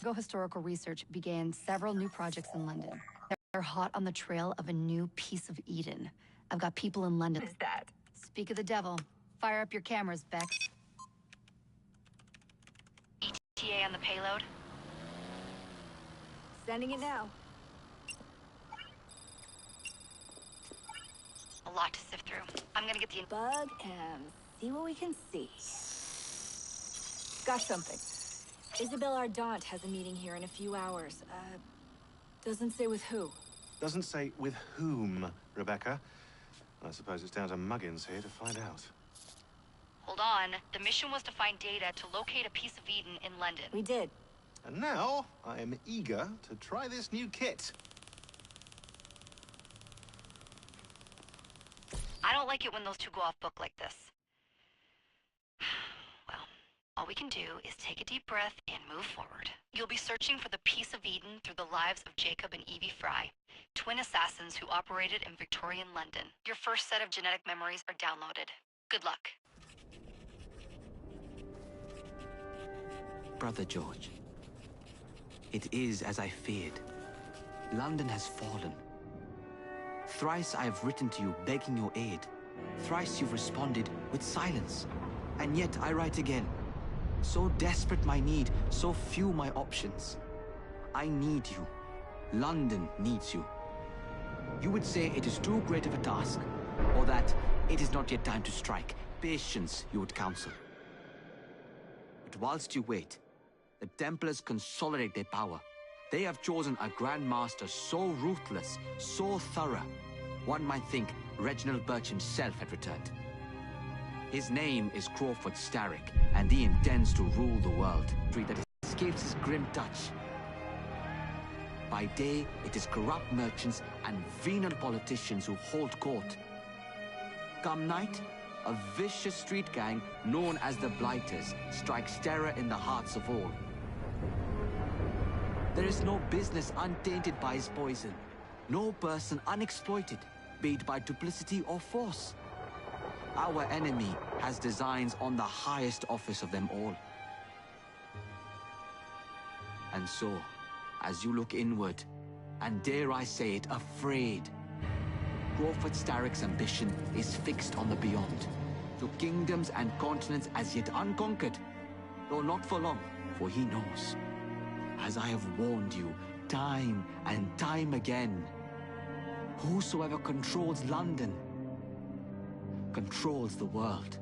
Historical research began several new projects in London. They're hot on the trail of a new piece of Eden. I've got people in London. What is that? Speak of the devil. Fire up your cameras, Bex. ETA on the payload? Sending it now. A lot to sift through. I'm gonna get the Bug and see what we can see. Got something. Isabel Ardant has a meeting here in a few hours. Doesn't say with who. Doesn't say with whom, Rebecca. I suppose it's down to Muggins here to find out. Hold on. The mission was to find data to locate a piece of Eden in London. We did. And now, I am eager to try this new kit. I don't like it when those two go off book like this. Well, all we can do is take a deep breath and move forward. You'll be searching for the piece of Eden through the lives of Jacob and Evie Fry, twin assassins who operated in Victorian London. Your first set of genetic memories are downloaded. Good luck. Brother George, it is as I feared. London has fallen. Thrice I have written to you begging your aid. Thrice you've responded with silence. And yet I write again. So desperate my need, so few my options. I need you. London needs you. You would say it is too great of a task, or that it is not yet time to strike. Patience, you would counsel. But whilst you wait, the Templars consolidate their power. They have chosen a Grand Master so ruthless, so thorough, one might think Reginald Birch himself had returned. His name is Crawford Starrick, and he intends to rule the world. That escapes his grim touch. By day, it is corrupt merchants and venal politicians who hold court. Come night, a vicious street gang known as the Blighters strikes terror in the hearts of all. There is no business untainted by his poison, no person unexploited, be it by duplicity or force. Our enemy has designs on the highest office of them all. And so, as you look inward, and dare I say it, afraid, Crawford Starrick's ambition is fixed on the beyond, to kingdoms and continents as yet unconquered, though not for long, for he knows, as I have warned you time and time again, whosoever controls London controls the world.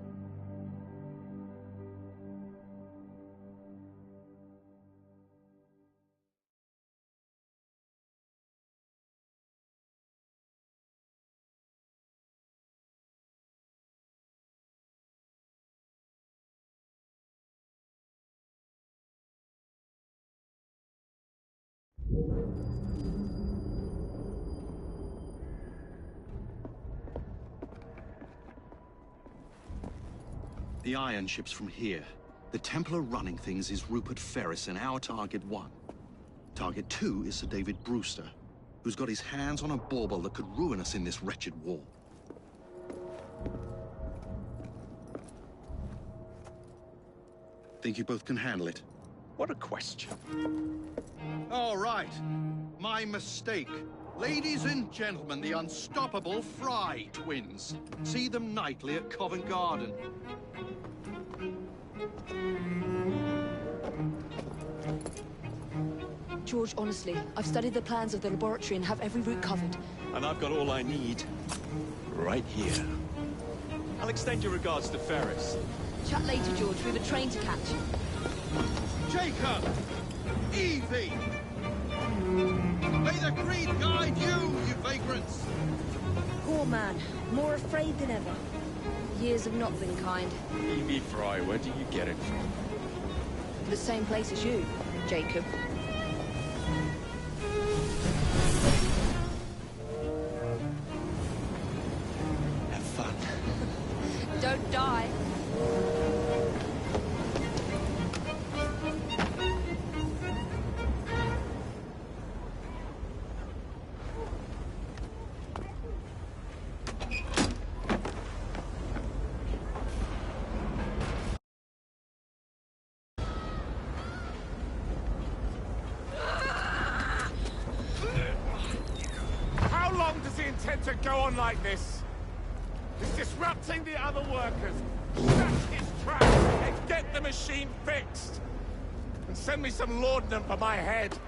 The iron ship's from here. The Templar running things is Rupert Ferris and our target 1. Target 2 is Sir David Brewster, who's got his hands on a bauble that could ruin us in this wretched war. Think you both can handle it? What a question. All right. My mistake. Ladies and gentlemen, the unstoppable Fry twins. See them nightly at Covent Garden. George, honestly, I've studied the plans of the laboratory and have every route covered. And I've got all I need right here. I'll extend your regards to Ferris. Chat later, George. We have a train to catch. Jacob! Evie! May the creed guide you, you vagrants! Poor man. More afraid than ever. Years have not been kind. Evie Fry, where do you get it from? The same place as you, Jacob. Have fun. Don't die. go on like this. It's disrupting the other workers. Shut his trap and get the machine fixed. And send me some laudanum for my head.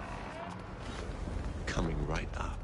Coming right up.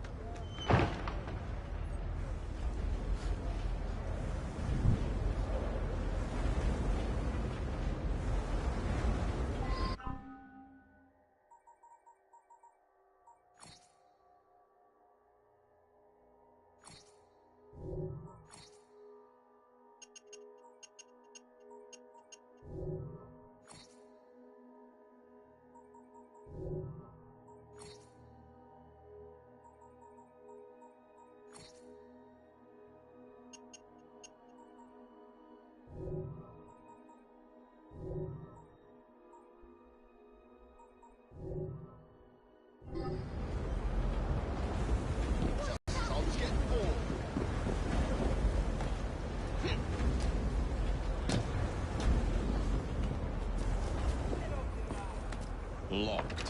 Locked.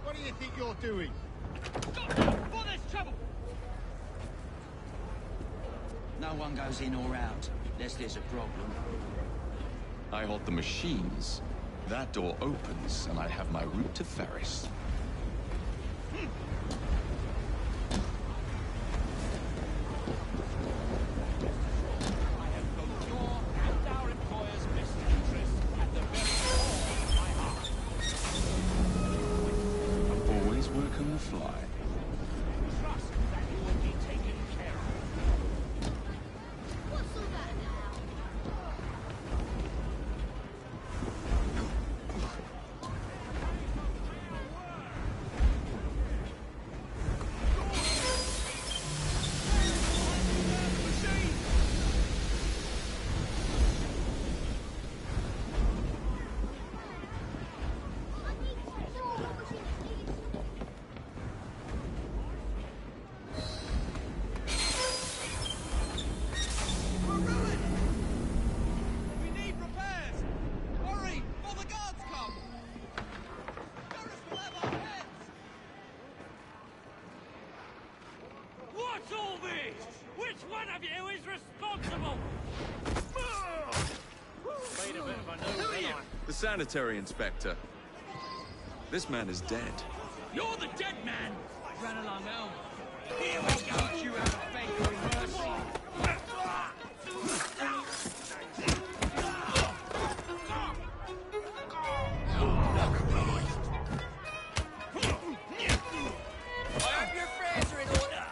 What do you think you're doing? Stop now, before there's trouble! No one goes in or out, unless there's a problem. I hold the machines. That door opens, and I have my route to Ferris. I have both your and our employers' best interests at the very core of my heart. I'm always working the fly. Trust that you will be taken care of. What's all that now? We need repairs! Hurry, before the guards come! Ferris will have our heads! What's all this? Which one of you is responsible? Made a bit of a no win on. The sanitary inspector. This man is dead. You're the dead man! Run along home. Here we go, you have a faith for mercy! I hope your prayers are in order!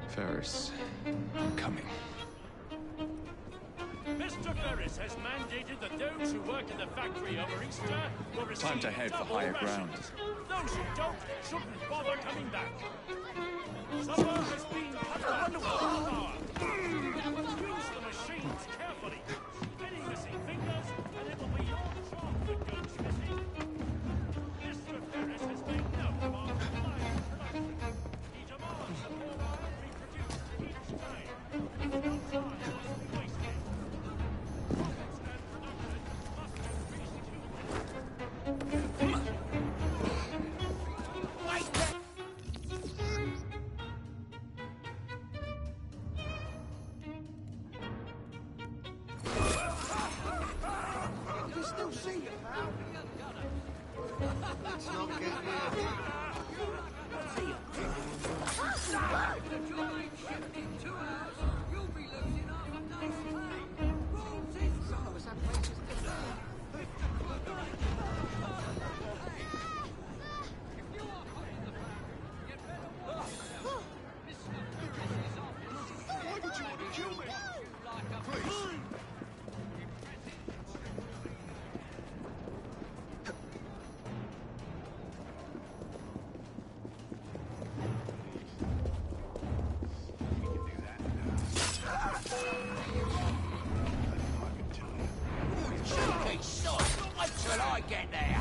Ferris, I'm coming. Mr. Ferris has mandated that those who work in the factory over Easter will receive Time to head for double higher rations. ground. Those who don't shouldn't bother coming back. Supper has been cut back for an hour. Use the machines carefully. Any missing fingers, and it will be your job that goes missing. Mr. Ferris has made note of our live production. He demands that more art be produced each time. No time must be wasted. Profits and production must increase to get there.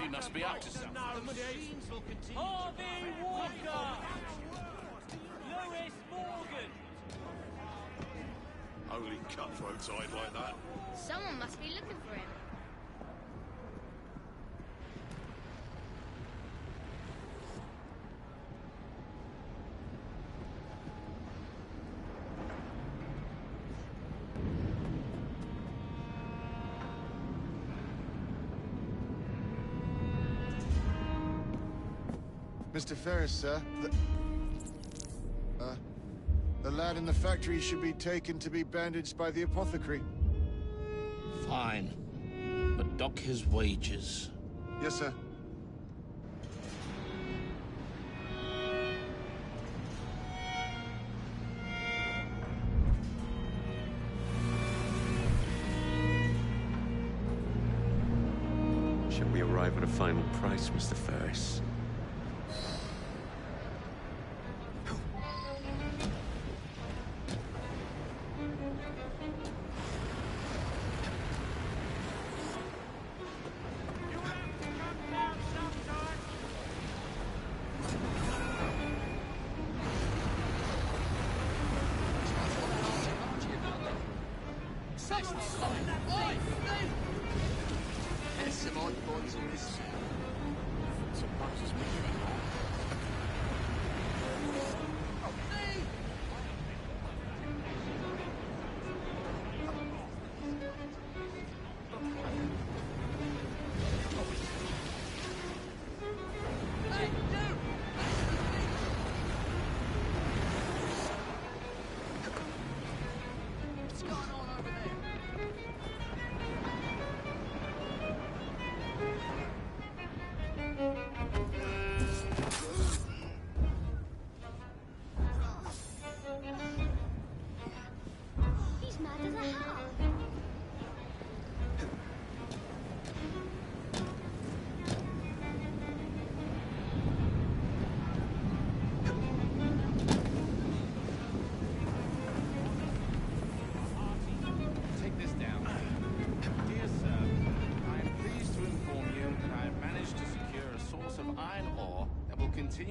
He must be up to something. The machines will continue. Harvey Walker! Lewis Morgan! Only cutthroats hide like that. Someone must be looking for him. Mr. Ferris, sir. The lad in the factory should be taken to be bandaged by the apothecary. Fine. But dock his wages. Yes, sir. Shall we arrive at a final price, Mr. Ferris? There's some odd boys on this town. Surprises me anymore. What's going on over there?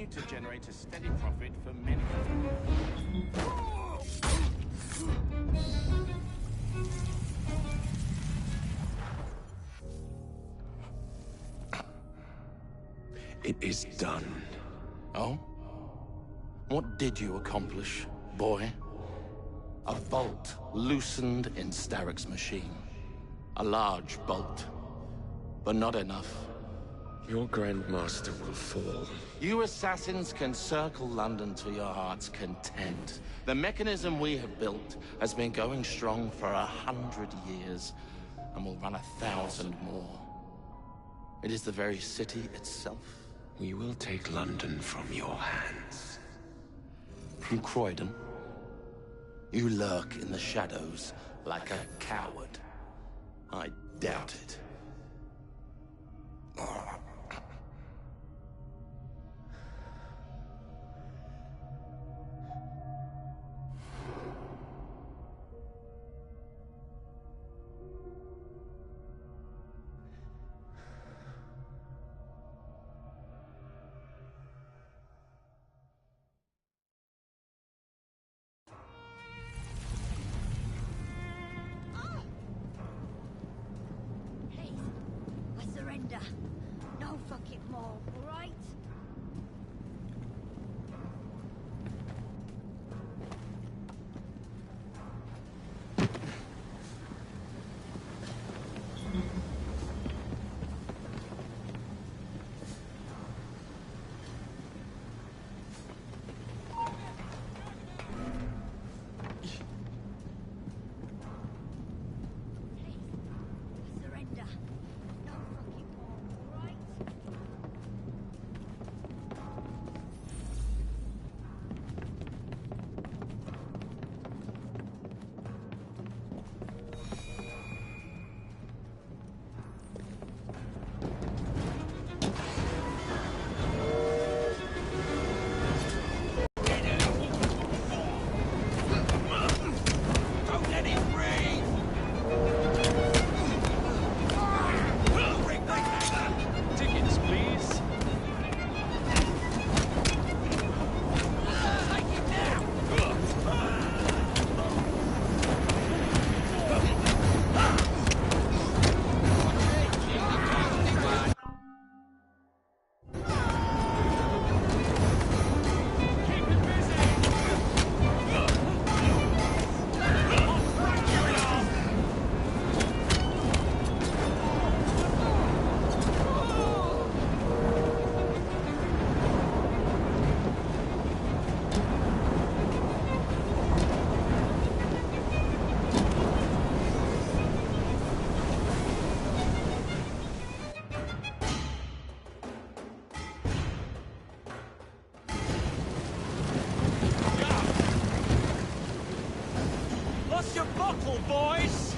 need to generate a steady profit for many. It is done. Oh? What did you accomplish, boy? A bolt loosened in Starrick's machine. A large bolt, but not enough. Your Grandmaster will fall. You assassins can circle London to your heart's content. The mechanism we have built has been going strong for 100 years, and will run 1,000 more. It is the very city itself. We will take London from your hands. From Croydon? You lurk in the shadows like a coward. I doubt it. No fucking more, alright? Boys!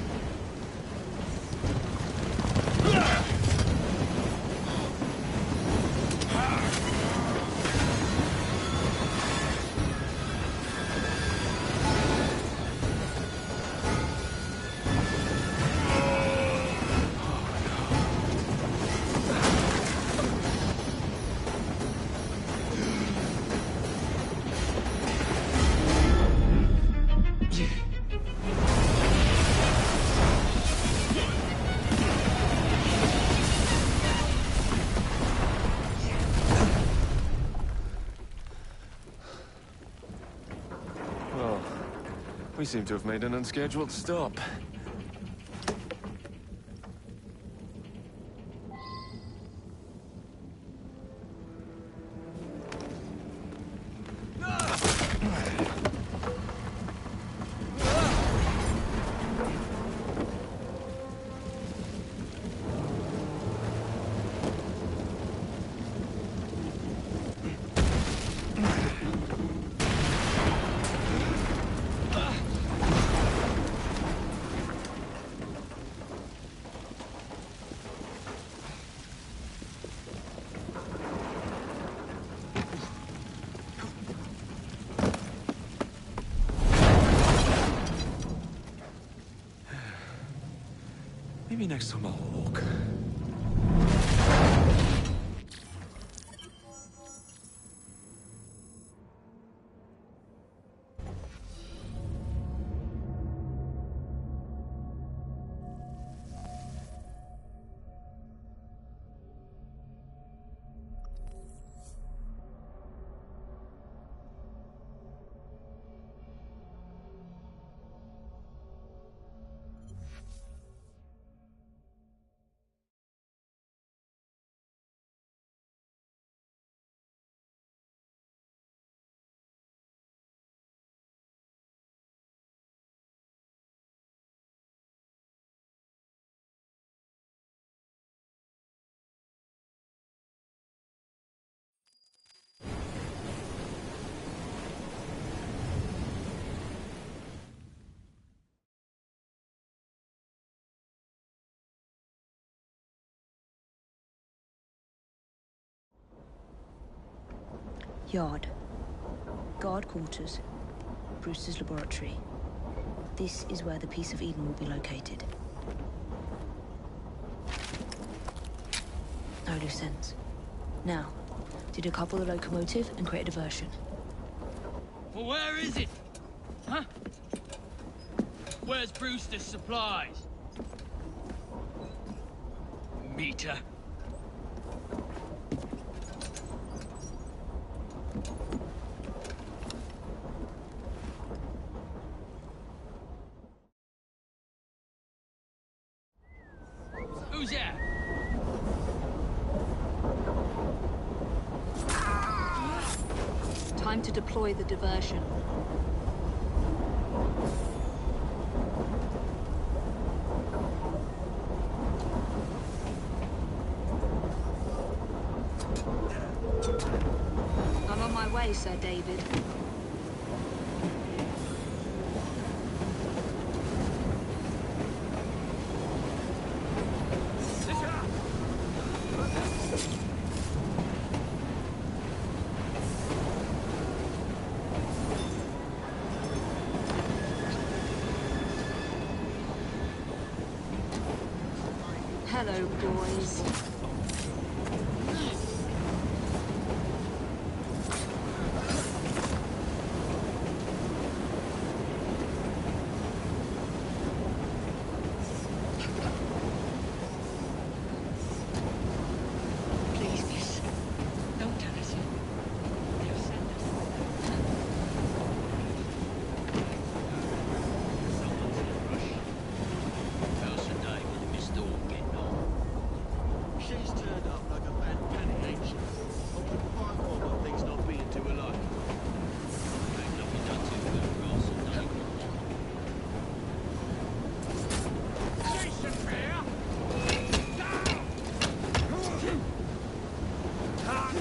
We seem to have made an unscheduled stop. Maybe next time I'll walk. Yard. Guard quarters. Brewster's laboratory. This is where the piece of Eden will be located. No loose ends. Now, to decouple the locomotive and create a diversion. Well, where is it? Huh? Where's Brewster's supplies? Meter. Who's that? Time to deploy the diversion. I'm on my way, Sir David. Hello, boys. Please, miss. Don't tell us. They'll send us. Someone's in a rush. How's Sir David and Miss Dawn getting on? She's turned up like a bad penny, ain't she? I wouldn't mind more about things not being too alike. Ain't nothing done too good for us, Sir David. Jason Bear! Down!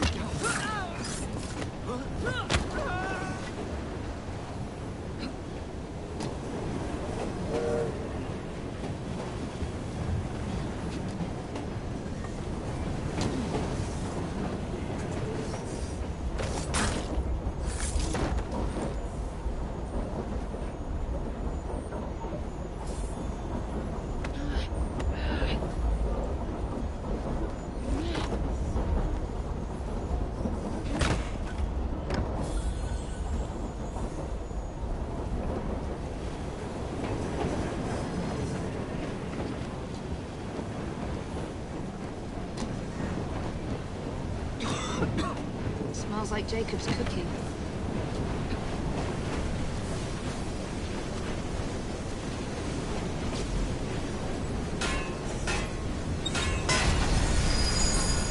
Smells like Jacob's cooking.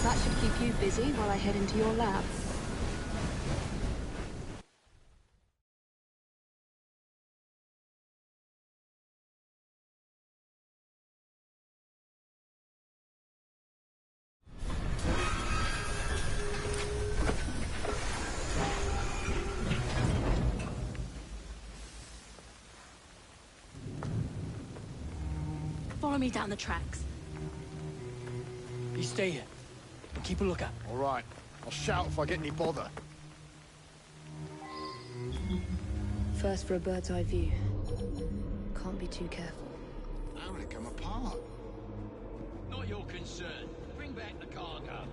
That should keep you busy while I head into your lab. Follow me down the tracks. You stay here. And keep a lookout. All right. I'll shout if I get any bother. First for a bird's eye view. Can't be too careful. How will it come apart? Not your concern. Bring back the cargo.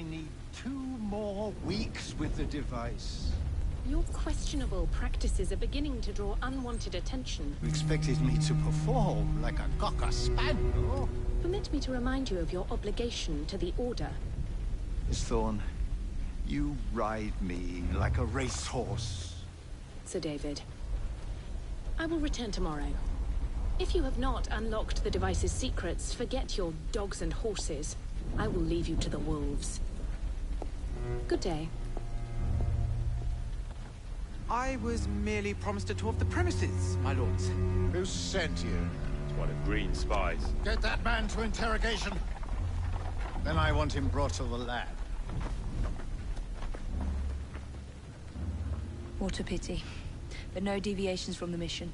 need 2 more weeks with the device. Your questionable practices are beginning to draw unwanted attention. You expected me to perform like a cocker spaniel? Permit me to remind you of your obligation to the Order. Miss Thorne, you ride me like a racehorse. Sir David, I will return tomorrow. If you have not unlocked the device's secrets, forget your dogs and horses. I will leave you to the wolves. Good day. I was merely promised a tour of the premises, my lords. Who sent you? It's one of Green's spies. Get that man to interrogation. Then I want him brought to the lab. What a pity. But no deviations from the mission.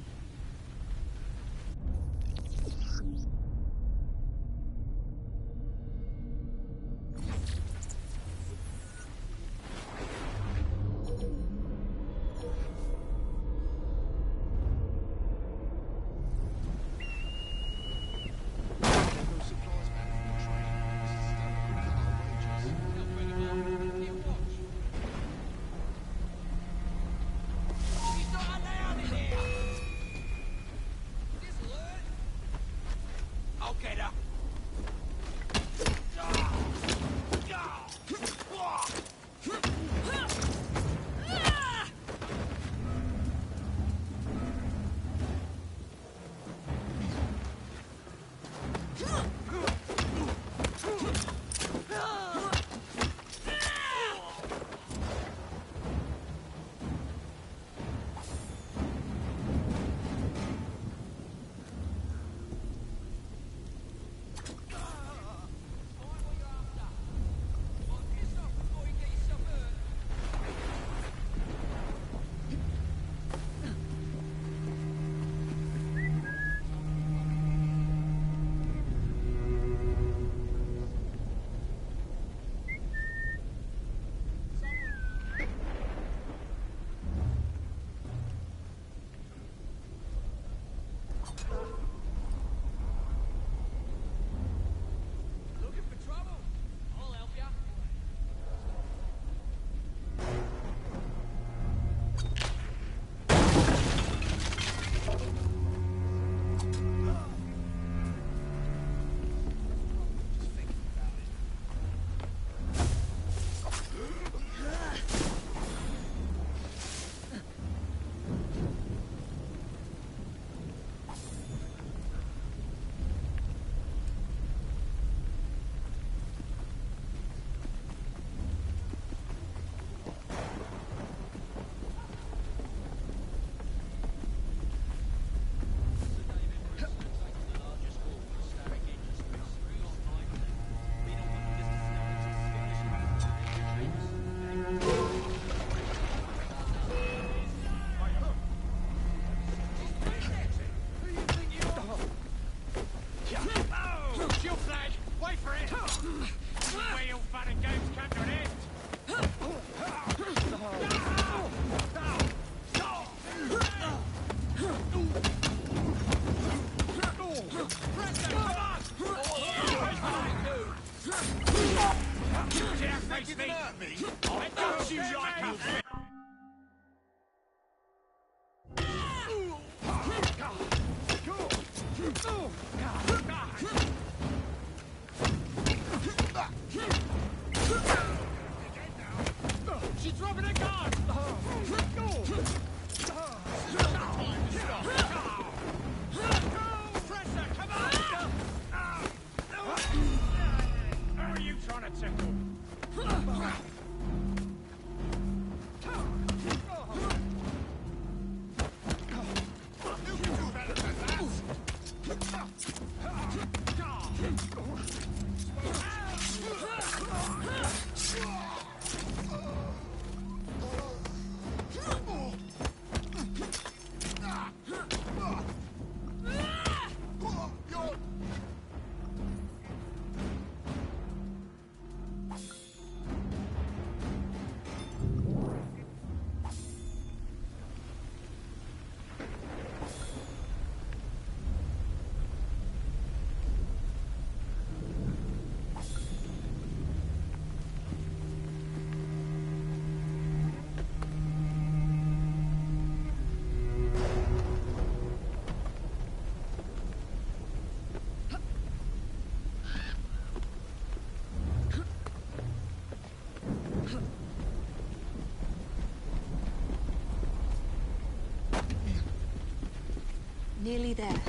Nearly there.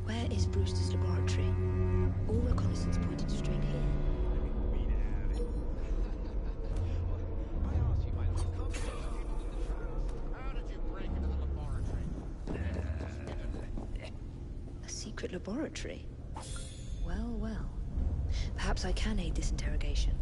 Where is Brewster's laboratory? All reconnaissance pointed straight here. A secret laboratory? Well, well. Perhaps I can aid this interrogation.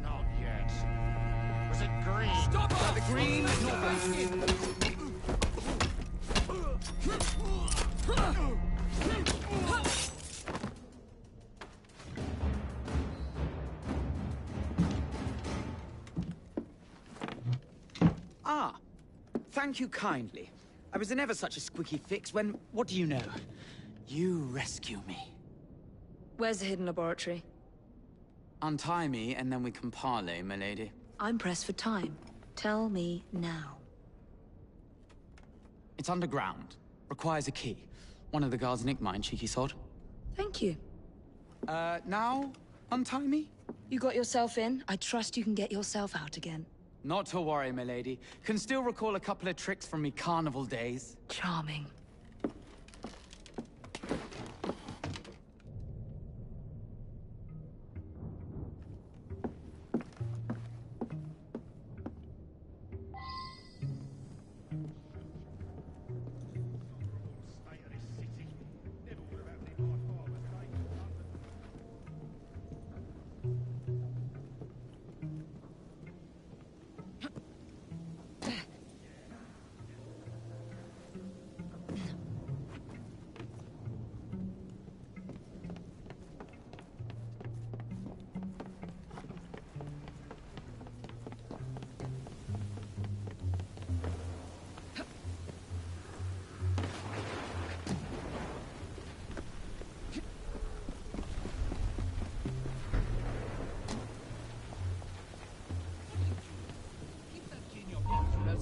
Not yet. Was it green? Stop her! The green is not Ah, thank you kindly. I was in ever such a squeaky fix when, what do you know? You rescue me. Where's the hidden laboratory? Untie me, and then we can parley, my lady. I'm pressed for time. Tell me now. It's underground. Requires a key. One of the guards nicked mine, cheeky sod. Thank you. Now untie me? You got yourself in. I trust you can get yourself out again. Not to worry, my lady. Can still recall a couple of tricks from me carnival days. Charming.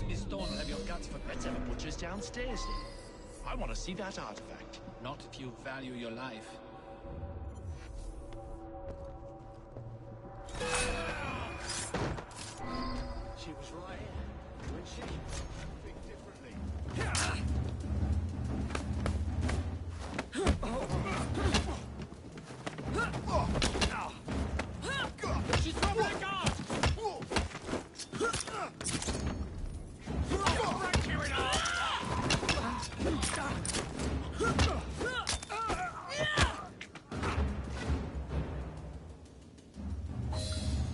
Miss Dawn will have your guts for better of butchers downstairs here. I want to see that artifact. Not if you value your life. She was right, wasn't she? Think differently. She's dropping the guard!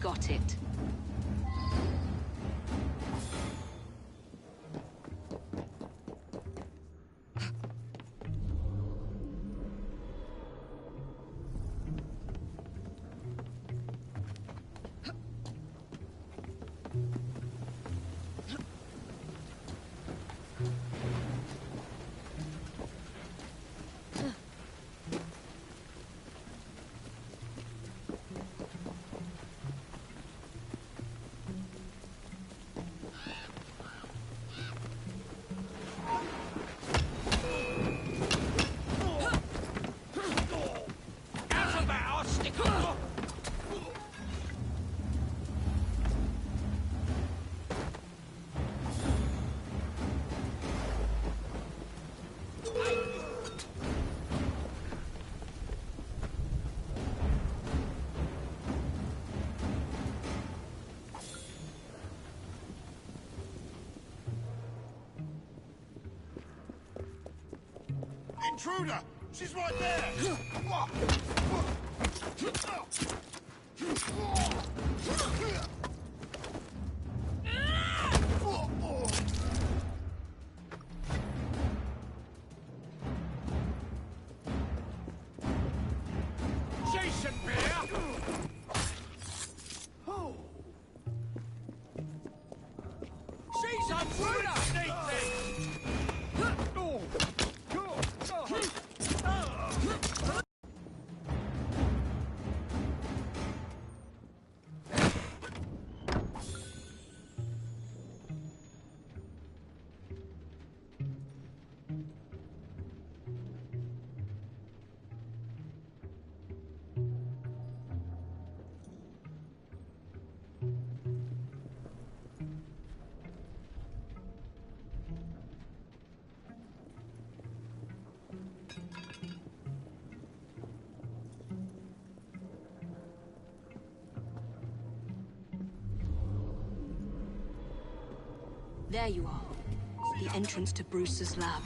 Got it. Intruder! She's right there! Jason Bear! Oh! She's a intruder! Sneak thief! There you are. The entrance to Brewster's lab.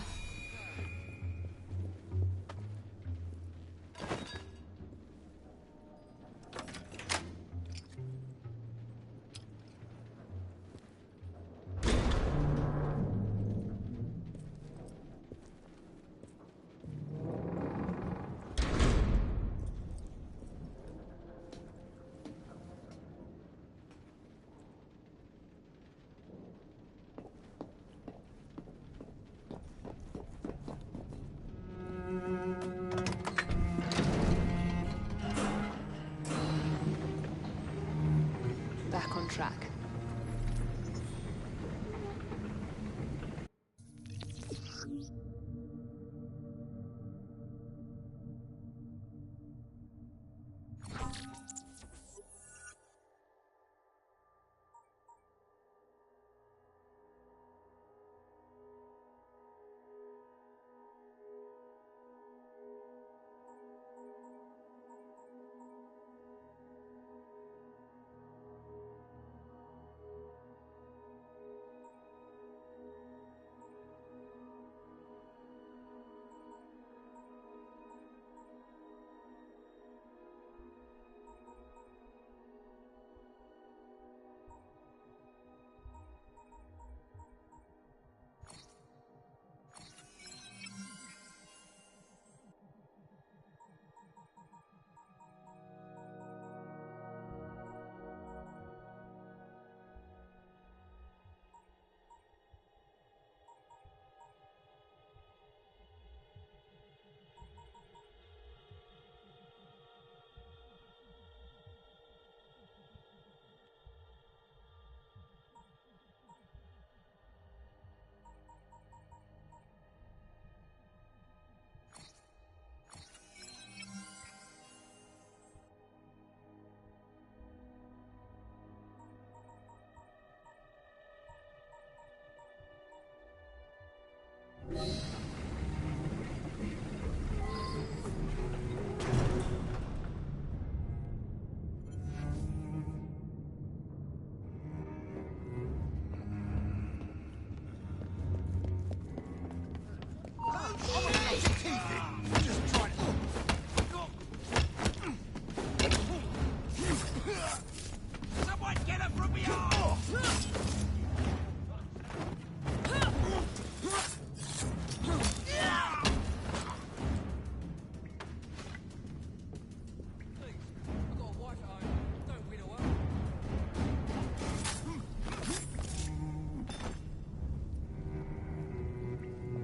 Back on track. Someone get her from behind!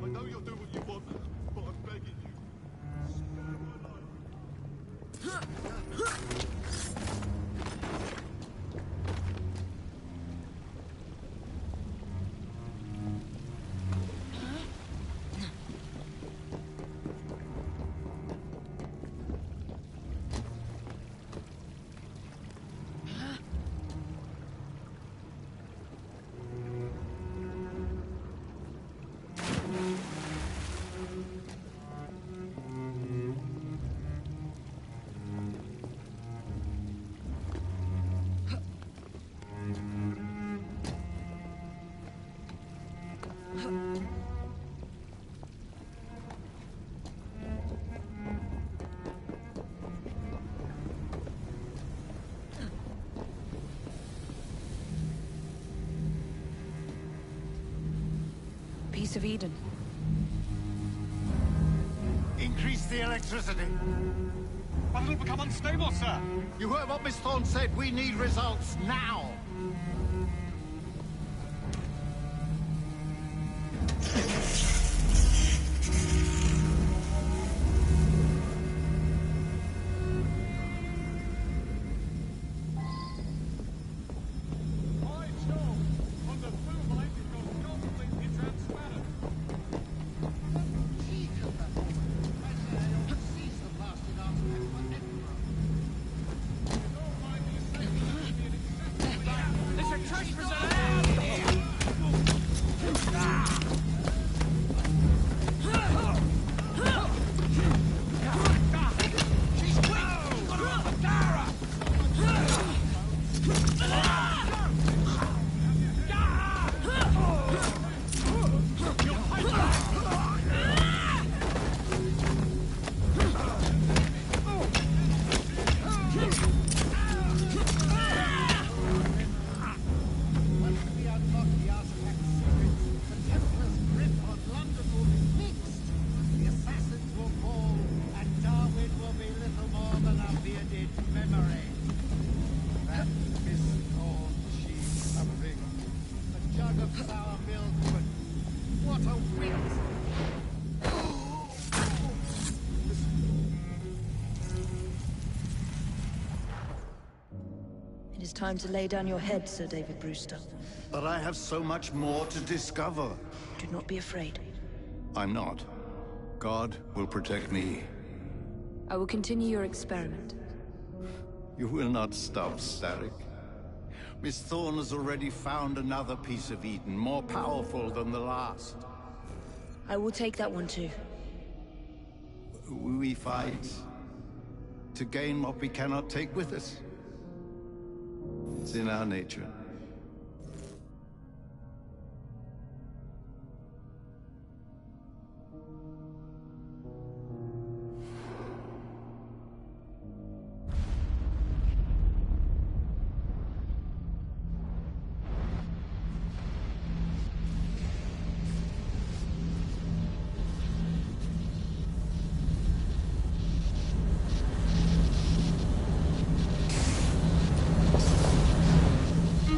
I know you'll do what you want, but I'm begging you. Spare my life. Piece of Eden. Increase the electricity. But it'll become unstable, sir. You heard what Miss Thorne said. We need results now. It is time to lay down your head, Sir David Brewster. But I have so much more to discover. Do not be afraid. I'm not. God will protect me. I will continue your experiment. You will not stop, Starrick. Miss Thorne has already found another piece of Eden, more powerful than the last. I will take that one too. We fight to gain what we cannot take with us. It's in our nature.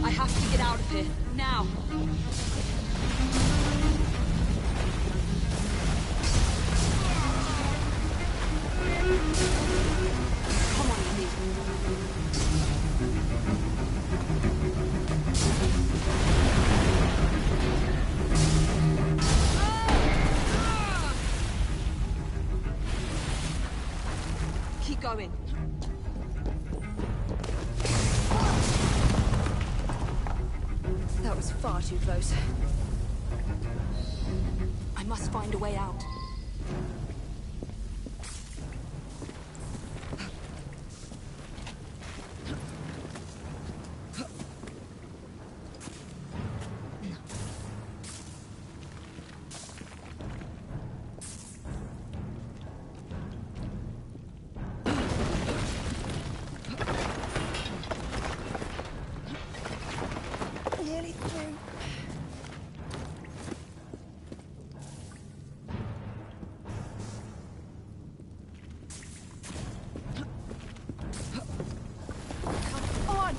I have to get out of here, now! Come on, Evie. Keep going. That was far too close. I must find a way out. Nearly through. Come on!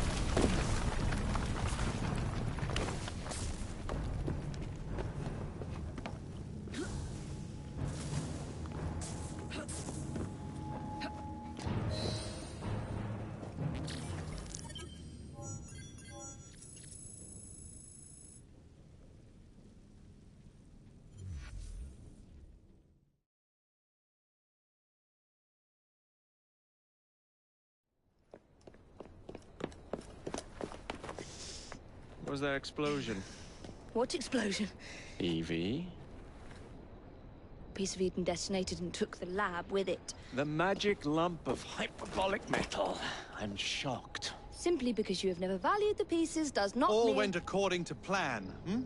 What was that explosion? What explosion? Evie? Piece of Eden detonated and took the lab with it. The magic lump of hyperbolic metal. I'm shocked. Simply because you have never valued the pieces does not All mean... went according to plan, hmm?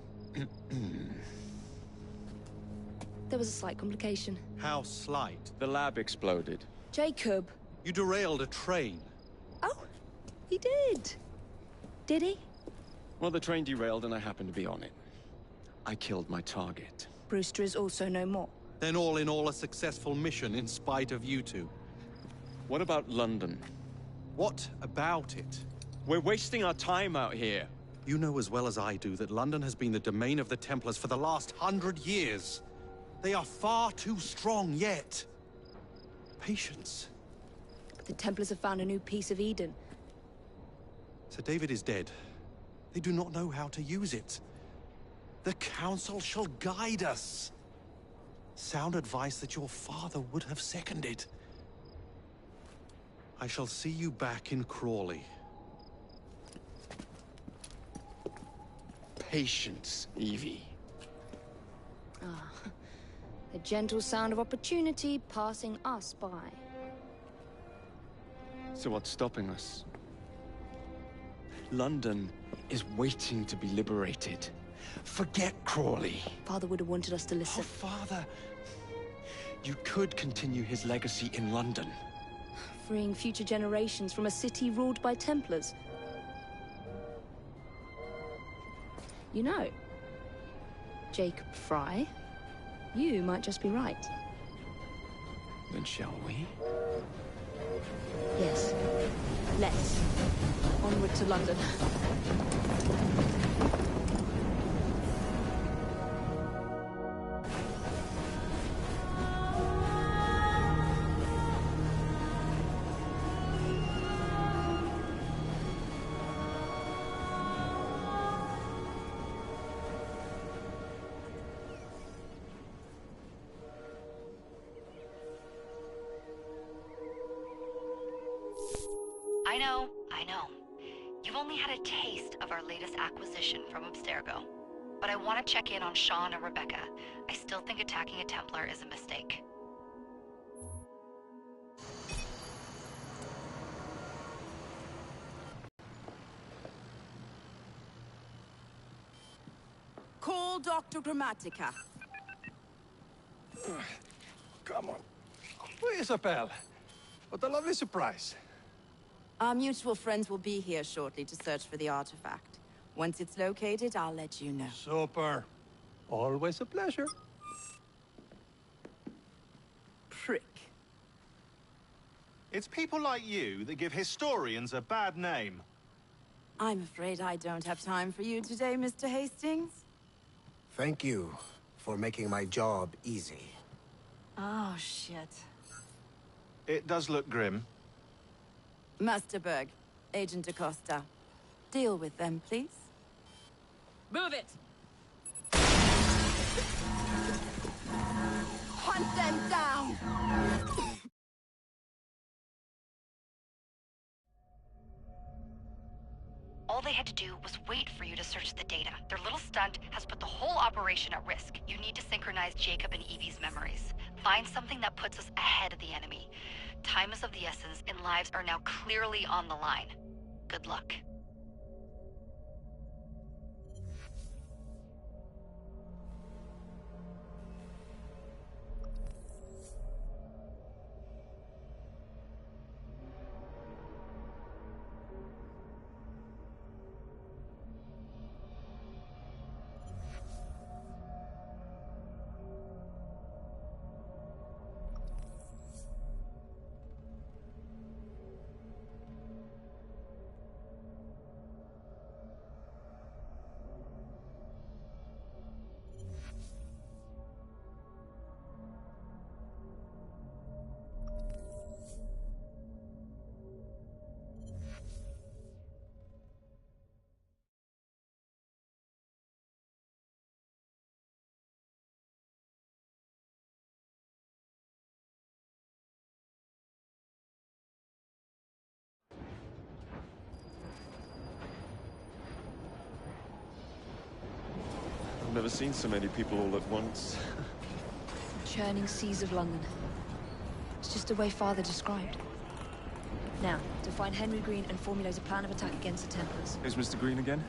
There was a slight complication. How slight? The lab exploded. Jacob. You derailed a train. Oh, he did. Did he? Well, the train derailed and I happened to be on it. I killed my target. Brewster is also no more. Then all in all a successful mission in spite of you two. What about London? What about it? We're wasting our time out here. You know as well as I do that London has been the domain of the Templars for the last 100 years. They are far too strong yet. Patience. But the Templars have found a new piece of Eden. Sir David is dead. They do not know how to use it. The Council shall guide us. Sound advice that your father would have seconded. I shall see you back in Crawley. Patience, Evie. Ah, the gentle sound of opportunity passing us by. So what's stopping us? London is waiting to be liberated. Forget Crawley. Father would have wanted us to listen. Oh, Father. You could continue his legacy in London. Freeing future generations from a city ruled by Templars. You know, Jacob Fry, you might just be right. Then shall we? Yes. Let's. Onward to London. I know. You've only had a taste of our latest acquisition from Abstergo. But I want to check in on Sean and Rebecca. I still think attacking a Templar is a mistake. Call Dr. Grammatica. Come on. Isabel. What a lovely surprise. Our mutual friends will be here shortly to search for the artifact. Once it's located, I'll let you know. Super. Always a pleasure. Prick. It's people like you that give historians a bad name. I'm afraid I don't have time for you today, Mr. Hastings. Thank you for making my job easy. Oh, shit. It does look grim. Masterberg, Agent Acosta. Deal with them, please. Move it! Hunt them down! All they had to do was wait for you to search the data. Their little stunt has put the whole operation at risk. You need to synchronize Jacob and Evie's memories. Find something that puts us ahead of the enemy. Time is of the essence, and lives are now clearly on the line. Good luck. I've never seen so many people all at once. Churning seas of London. It's just the way Father described. Now, to find Henry Green and formulate a plan of attack against the Templars. Is Mr. Green again?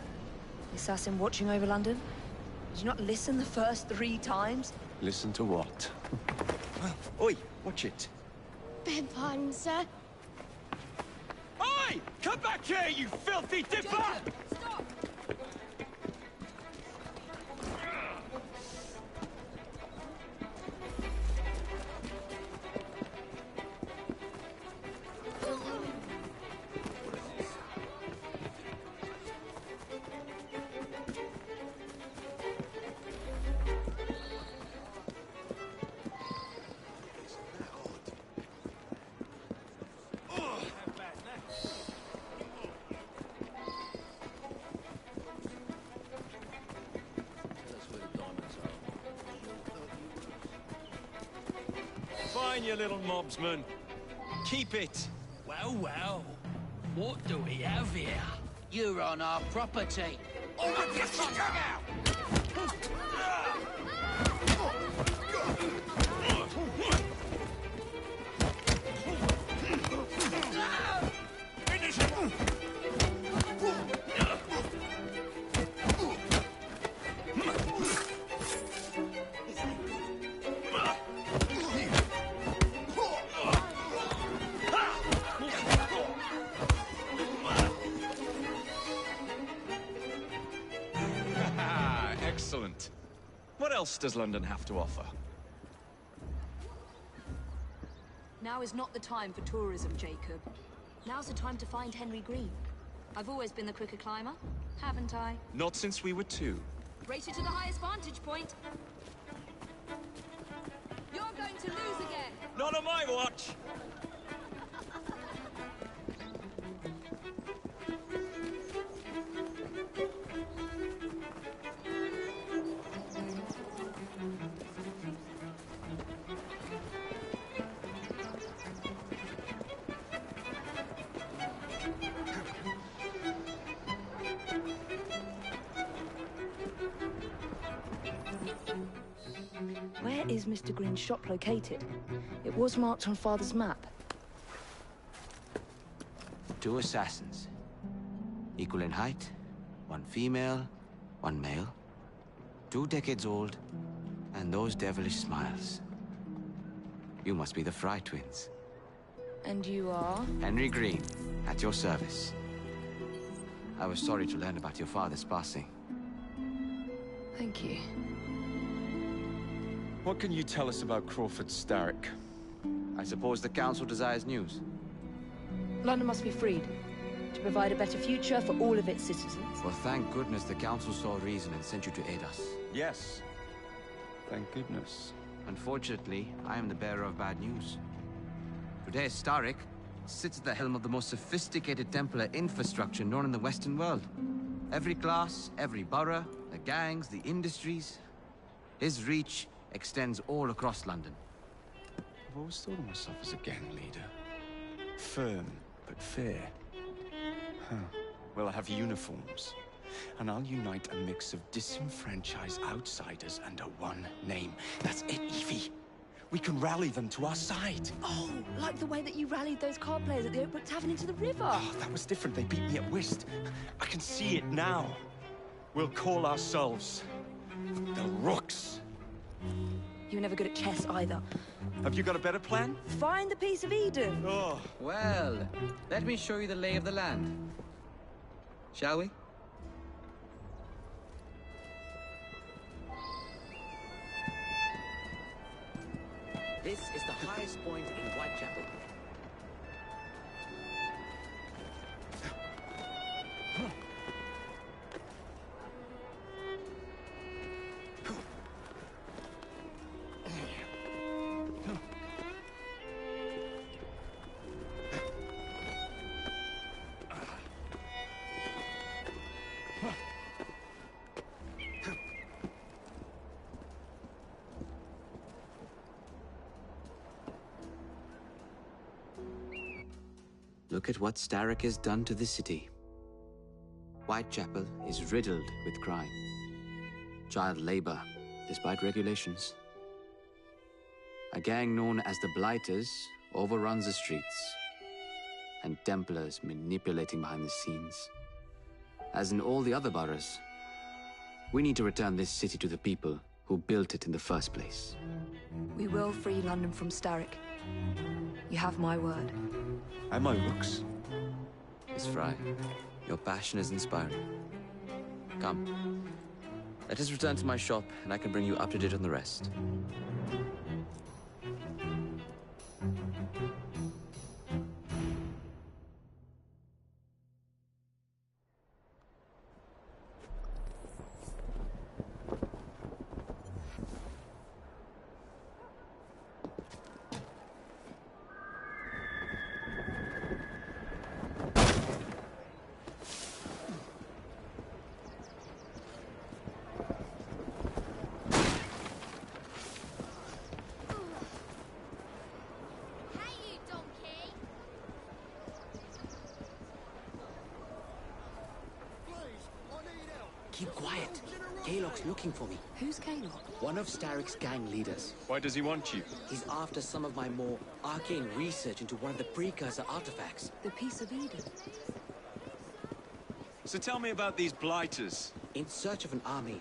The assassin watching over London? Did you not listen the first 3 times? Listen to what? Oi, watch it. Beg pardon, sir. Oi! Come back here, you filthy dipper! Stop! Fine, you little mobsman. Keep it. Well, well. What do we have here? You're on our property. Oh, rip your tongue out! Finish him! Excellent. What else does London have to offer? Now is not the time for tourism, Jacob. Now's the time to find Henry Green. I've always been the quicker climber, haven't I? Not since we were 2. Race you to the highest vantage point. You're going to lose again. Not on my watch! is Mr. Green's shop located? It was marked on Father's map. 2 assassins. Equal in height, 1 female, 1 male. 2 decades old, and those devilish smiles. You must be the Fry twins. And you are? Henry Green, at your service. I was sorry to learn about your father's passing. Thank you. What can you tell us about Crawford Starrick? I suppose the Council desires news. London must be freed, to provide a better future for all of its citizens. Well, thank goodness the Council saw reason and sent you to aid us. Yes. Thank goodness. Unfortunately, I am the bearer of bad news. Today, Starrick sits at the helm of the most sophisticated Templar infrastructure known in the Western world. Every class, every borough, the gangs, the industries. His reach extends all across London. I've always thought of myself as a gang leader. Firm, but fair. Huh. Well, I have uniforms. And I'll unite a mix of disenfranchised outsiders under one name. That's it, Evie. We can rally them to our side. Oh, like the way that you rallied those card players at the Oakbrook Tavern into the river. Oh, that was different. They beat me at whist. I can see it now. We'll call ourselves the Rooks. You were never good at chess either. Have you got a better plan? Find the piece of Eden. Oh. Well, let me show you the lay of the land. Shall we? This is the highest point in Whitechapel. Look at what Starrick has done to the city. Whitechapel is riddled with crime. Child labor, despite regulations. A gang known as the Blighters overruns the streets, and Templars manipulating behind the scenes. As in all the other boroughs, we need to return this city to the people who built it in the first place. We will free London from Starrick. You have my word. And my Rooks. Miss Fry, your passion is inspiring. Come. Let us return to my shop, and I can bring you up to date on the rest. Keep quiet. Kaylock's looking for me. Who's Kaylock? One of Starrick's gang leaders. Why does he want you? He's after some of my more arcane research into one of the precursor artifacts. The piece of Eden. So tell me about these Blighters. In search of an army,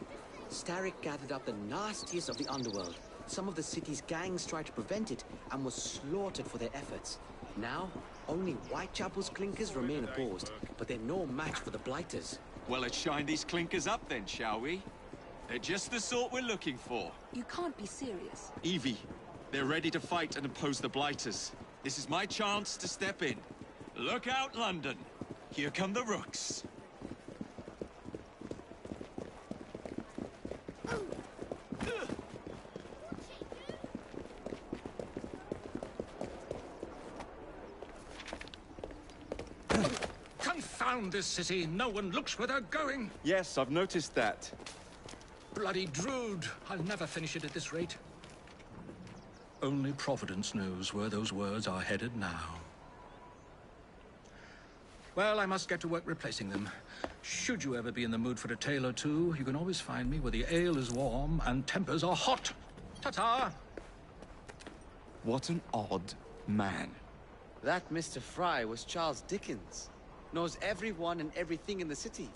Starrick gathered up the nastiest of the underworld. Some of the city's gangs tried to prevent it and were slaughtered for their efforts. Now, only Whitechapel's clinkers remain opposed, but they're no match for the Blighters. Well, let's shine these clinkers up then, shall we? They're just the sort we're looking for. You can't be serious. Evie, they're ready to fight and oppose the Blighters. This is my chance to step in. Look out, London. Here come the Rooks. Confound this city. No one looks where they're going. Yes, I've noticed that. Bloody Drood. I'll never finish it at this rate. Only Providence knows where those words are headed now. Well, I must get to work replacing them. Should you ever be in the mood for a tale or two, you can always find me where the ale is warm and tempers are hot. Ta-ta! What an odd man. That Mr. Fry was Charles Dickens. Knows everyone and everything in the city.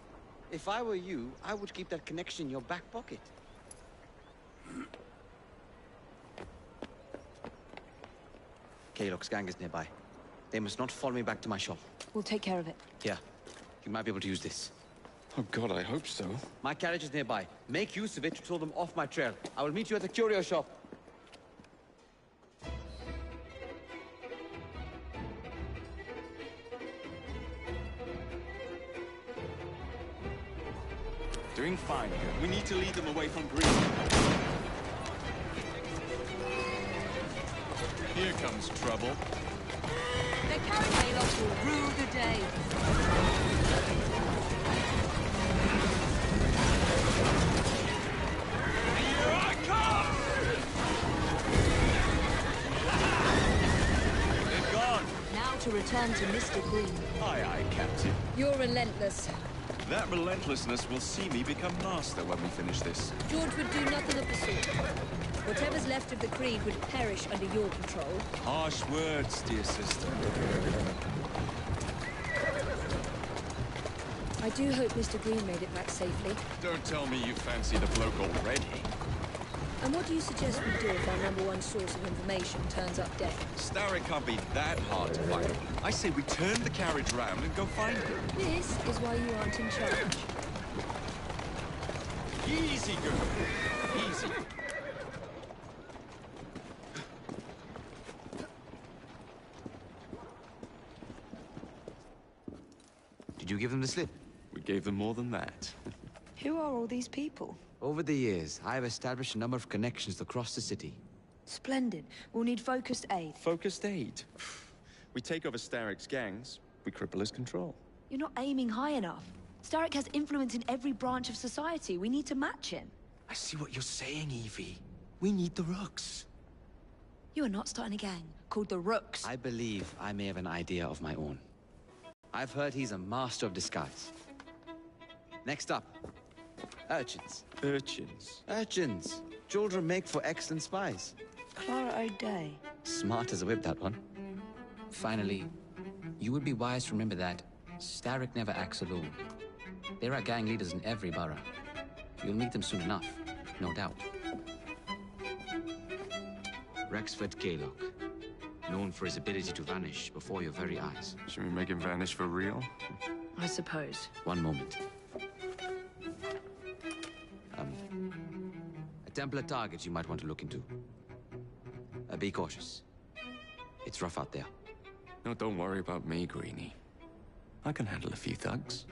If I were you, I would keep that connection in your back pocket. Kaylock's gang is nearby. They must not follow me back to my shop. We'll take care of it. Here, you might be able to use this. Oh God, I hope so. My carriage is nearby. Make use of it to throw them off my trail. I will meet you at the curio shop. Doing fine here. We need to lead them away from Green. Here comes trouble. Their carriage Kaylock will rue the day. Here I come! They're gone. Now to return to Mr. Green. Aye, aye, Captain. You're relentless. That relentlessness will see me become master when we finish this. George would do nothing of the sort. Whatever's left of the Creed would perish under your control. Harsh words, dear sister. I do hope Mr. Green made it back safely. Don't tell me you fancy the bloke already. And what do you suggest we do if our #1 source of information turns up dead? Starrick can't be that hard to find. I say we turn the carriage round and go find him. This is why you aren't in charge. Easy, girl. Easy. Did you give them the slip? We gave them more than that. Who are all these people? Over the years, I have established a number of connections across the city. Splendid. We'll need focused aid. Focused aid. We take over Starrick's gangs, we cripple his control. You're not aiming high enough. Starrick has influence in every branch of society. We need to match him. I see what you're saying, Evie. We need the Rooks. You are not starting a gang called the Rooks. I believe I may have an idea of my own. I've heard he's a master of disguise. Next up, urchins. Urchins? Urchins. Children make for excellent spies. Clara O'Day. Smart as a whip, that one. Finally, you would be wise to remember that Starrick never acts alone. There are gang leaders in every borough. You'll meet them soon enough, no doubt. Rexford Kaylock, known for his ability to vanish before your very eyes. Should we make him vanish for real? I suppose. One moment. A Templar target you might want to look into. Be cautious. It's rough out there. No, don't worry about me, Greenie. I can handle a few thugs.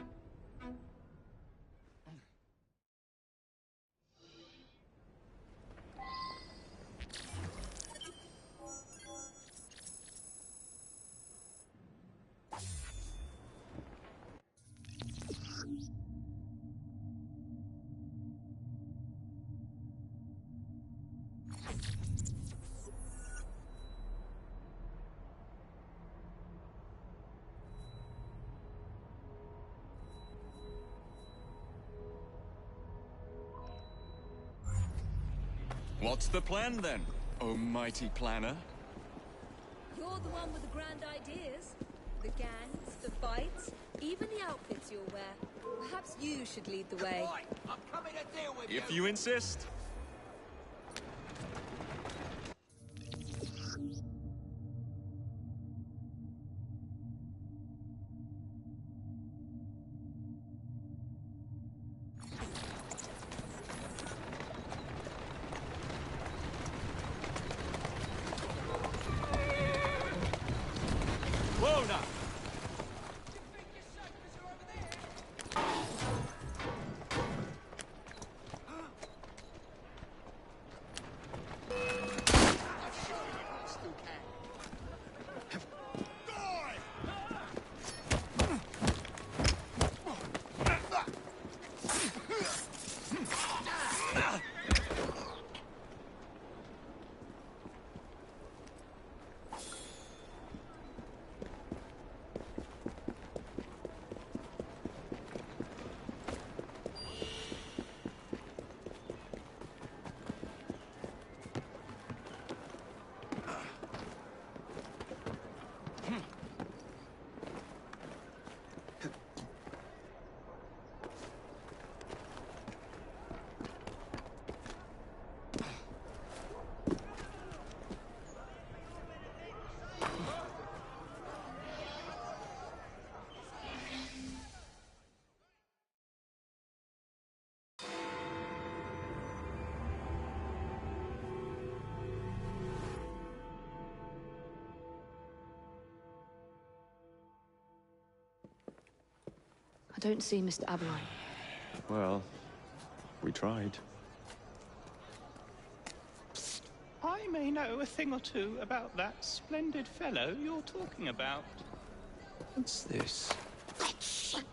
What's the plan, then, oh mighty planner? You're the one with the grand ideas. The gangs, the fights, even the outfits you'll wear. Perhaps you should lead the way. Right, I'm coming to deal with you. If you insist. Whoa, now. don't see Mr. Aberline. Well, we tried. I may know a thing or two about that splendid fellow you're talking about. What's this? God's sake!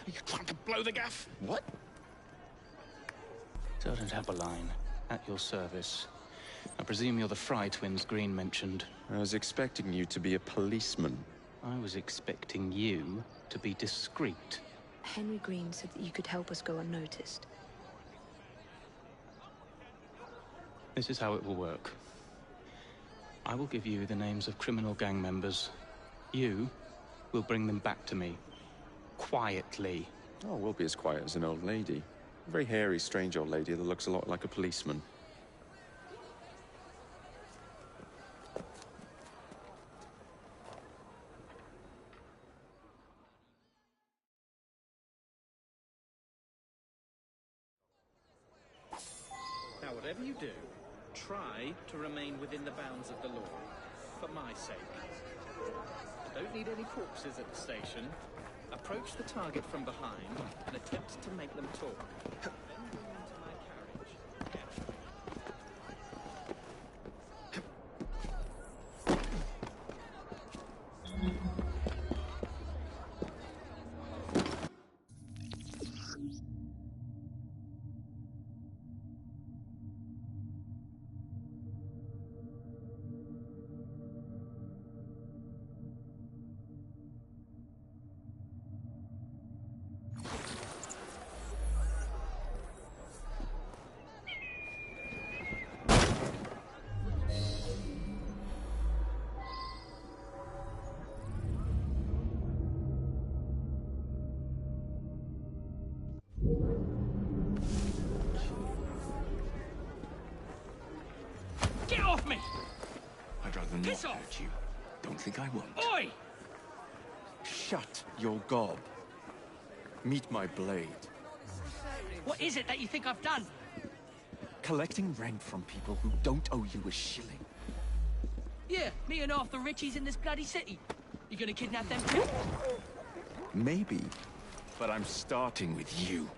Are you trying to blow the gaff? What? Sergeant Aberline, at your service. I presume you're the Fry twins Green mentioned. I was expecting you to be a policeman. I was expecting you to be discreet. Henry Green said that you could help us go unnoticed. This is how it will work. I will give you the names of criminal gang members. You will bring them back to me. Quietly. Oh, we'll be as quiet as an old lady. A very hairy, strange old lady that looks a lot like a policeman. Now, whatever you do, try to remain within the bounds of the law. For my sake. Don't need any corpses at the station. Approach the target from behind and attempt to make them talk. Then go into my carriage. Get off me! I'd rather not Piss off! hurt you. Don't think I won't. Oi! Shut your gob. Meet my blade. What is it that you think I've done? Collecting rent from people who don't owe you a shilling. Yeah, me and half the richies in this bloody city. You gonna kidnap them too? Maybe, but I'm starting with you.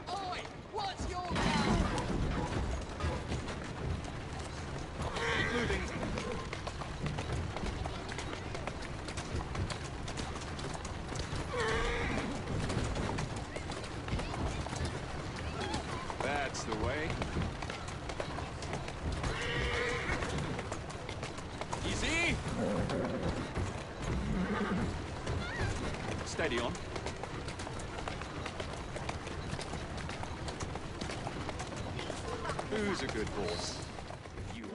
Oi! What's your Keep moving. That's the way. Easy. Steady on. Who's a good horse? You.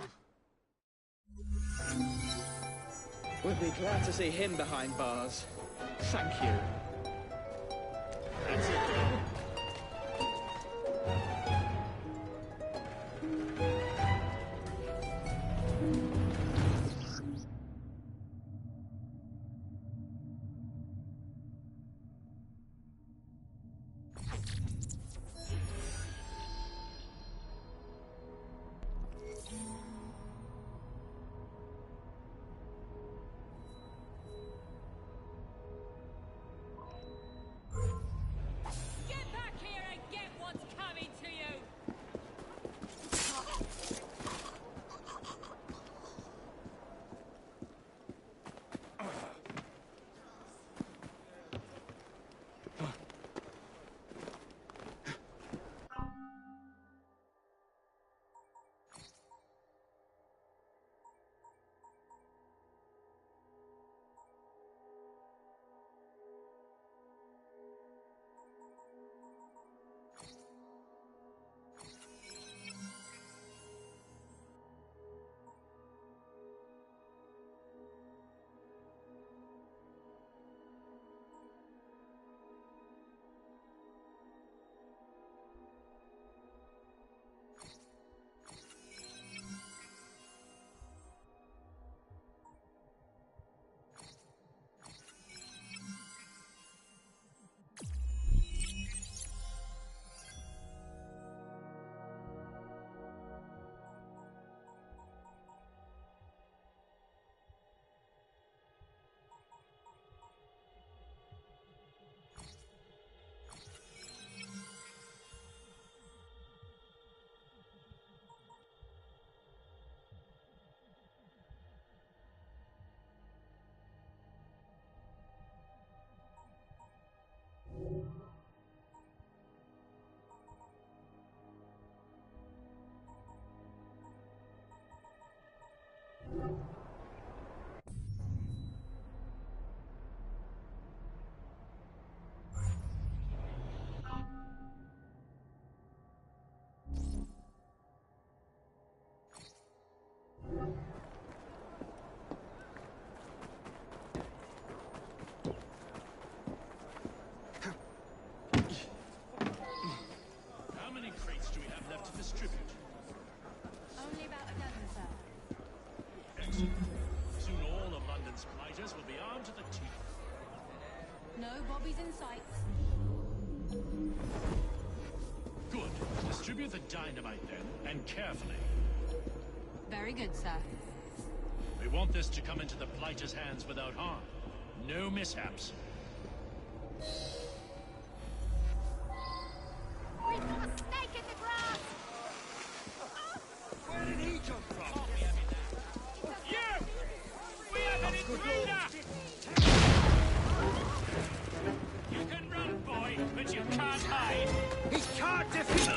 We'll be glad to see him behind bars. Thank you. That's it. Get back here and get what's coming to you! No bobbies in sight. Good. Distribute the dynamite then, and carefully. Very good, sir. We want this to come into the Blighter's hands without harm. No mishaps. We've got a snake in the grass! Where did he jump from? You! We have an intruder! You can run, boy, but you can't hide. He can't defeat...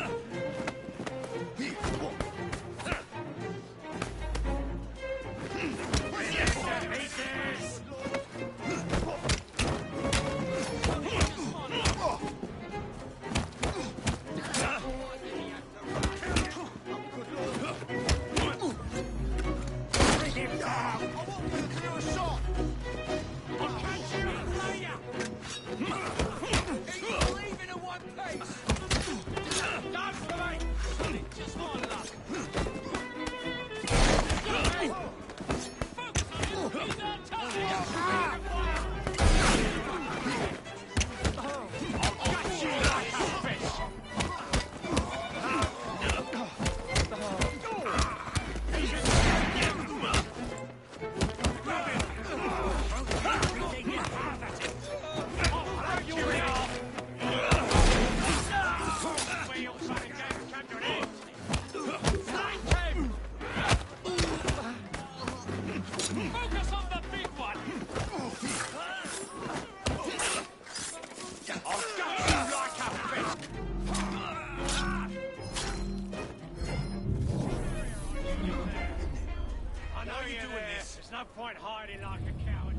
Point hiding like a coward.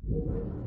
You